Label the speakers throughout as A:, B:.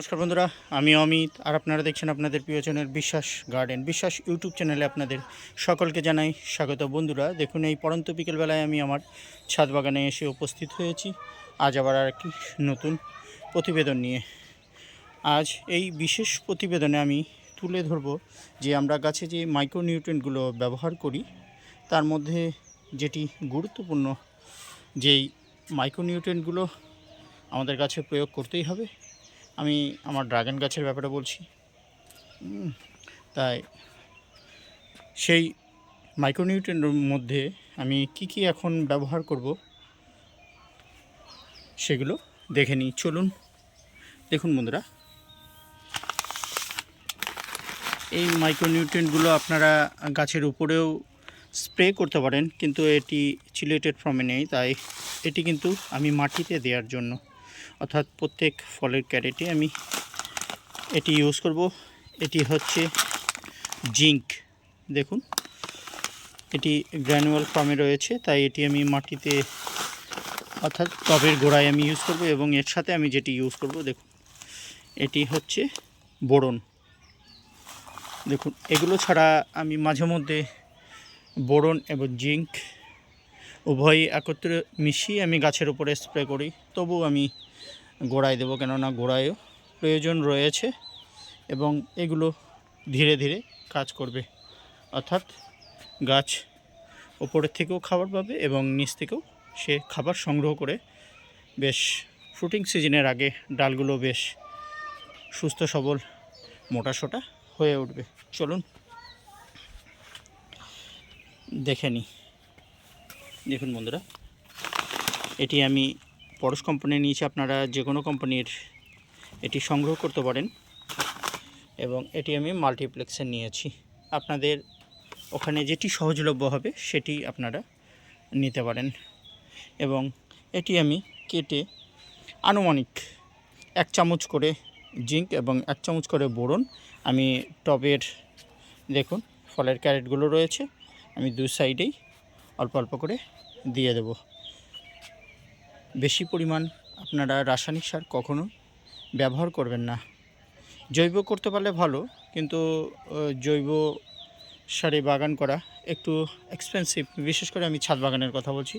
A: নমস্কার বন্ধুরা, আমি অমিত আর আপনারা দেখছেন আপনাদের প্রিয় চ্যানেল বিশ্বাস গার্ডেন। বিশ্বাস ইউটিউব চ্যানেলে আপনাদের সকলকে জানাই স্বাগত। বন্ধুরা দেখুন, এই পড়ন্ত বিকেলবেলায় আমি আমার ছাদ বাগানে এসে উপস্থিত হয়েছি আজ আবার একটি নতুন প্রতিবেদন নিয়ে। আজ এই বিশেষ প্রতিবেদনে আমি তুলে ধরব যে আমরা গাছে যে মাইক্রোনিউট্রিয়েন্টগুলো ব্যবহার করি তার মধ্যে যেটি গুরুত্বপূর্ণ যেই মাইক্রোনিউট্রিয়েন্টগুলো আমাদের গাছে প্রয়োগ করতেই হবে। আমি আমার ড্রাগন গাছের ব্যাপারে বলছি। তাই সেই মাইক্রোনিউট্রিয়েন্টের মধ্যে আমি কি এখন ব্যবহার করব সেগুলো দেখে নিই, চলুন। দেখুন বন্ধুরা, এই মাইক্রোনিউট্রিয়েন্টগুলো আপনারা গাছের উপরেও স্প্রে করতে পারেন, কিন্তু এটি চিলেটেড ফর্মে নেই। তাই এটি কিন্তু আমি মাটিতে দেওয়ার জন্য, অর্থাৎ প্রত্যেক ফলের ক্যারেটে আমি এটি ইউজ করব। এটি হচ্ছে জিঙ্ক। দেখুন, এটি গ্র্যানুয়াল ফর্মে রয়েছে, তাই এটি আমি মাটিতে অর্থাৎ টবের গোড়ায় আমি ইউজ করব। এবং এর সাথে আমি যেটি ইউজ করব, দেখুন, এটি হচ্ছে বোরন। দেখুন, এগুলো ছাড়া আমি মাঝে মধ্যে বোরন এবং জিঙ্ক উভয়ই একত্রে মিশিয়ে আমি গাছের উপরে স্প্রে করি। তবু আমি গোড়ায় দেবো, কেননা গোড়ায়ও প্রয়োজন রয়েছে এবং এগুলো ধীরে ধীরে কাজ করবে। অর্থাৎ গাছ ওপরের থেকেও খাবার পাবে এবং নিচ থেকেও সে খাবার সংগ্রহ করে বেশ ফ্রুটিং সিজনের আগে ডালগুলো বেশ সুস্থ সবল মোটাসোটা হয়ে উঠবে। চলুন দেখে নিই। দেখুন বন্ধুরা, এটি আমি পরশ কোম্পানি নিয়েছি। আপনারা যে কোনো কোম্পানির এটি সংগ্রহ করতে পারেন। এবং এটি আমি মাল্টিপ্লেক্সে নিয়েছি। আপনাদের ওখানে যেটি সহজলভ্য হবে সেটি আপনারা নিতে পারেন। এবং এটি আমি কেটে আনুমানিক 1 চামচ করে জিঙ্ক এবং 1 চামচ করে বোরন আমি টবের, দেখুন ফলের ক্যারেটগুলো রয়েছে, আমি দু সাইডেই অল্প অল্প করে দিয়ে দেব। বেশি পরিমাণ আপনারা রাসায়নিক সার কখনো ব্যবহার করবেন না। জৈব করতে পারলে ভালো, কিন্তু জৈব সারে বাগান করা একটু এক্সপেন্সিভ। বিশেষ করে আমি ছাদ বাগানের কথা বলছি,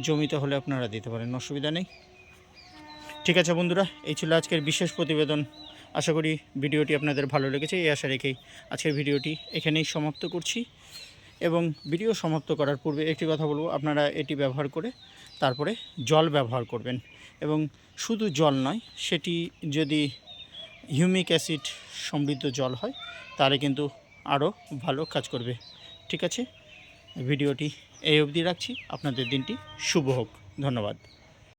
A: জমিতে হলে আপনারা দিতে পারেন, অসুবিধা নেই। ঠিক আছে বন্ধুরা, এই ছিল আজকের বিশেষ প্রতিবেদন। আশা করি ভিডিওটি আপনাদের ভালো লেগেছে। এই আশা রেখেই আজকের ভিডিওটি এখানেই সমাপ্ত করছি। এবং ভিডিও সমাপ্ত করার পূর্বে একটি কথা বলবো, আপনারা এটি ব্যবহার করে তারপরে জল ব্যবহার করবেন। এবং শুধু জল নয়, সেটি যদি হিউমিক অ্যাসিড সমৃদ্ধ জল হয় তাহলে কিন্তু আরও ভালো কাজ করবে। ঠিক আছে, ভিডিওটি এই অবধি রাখছি। আপনাদের দিনটি শুভ হোক। ধন্যবাদ।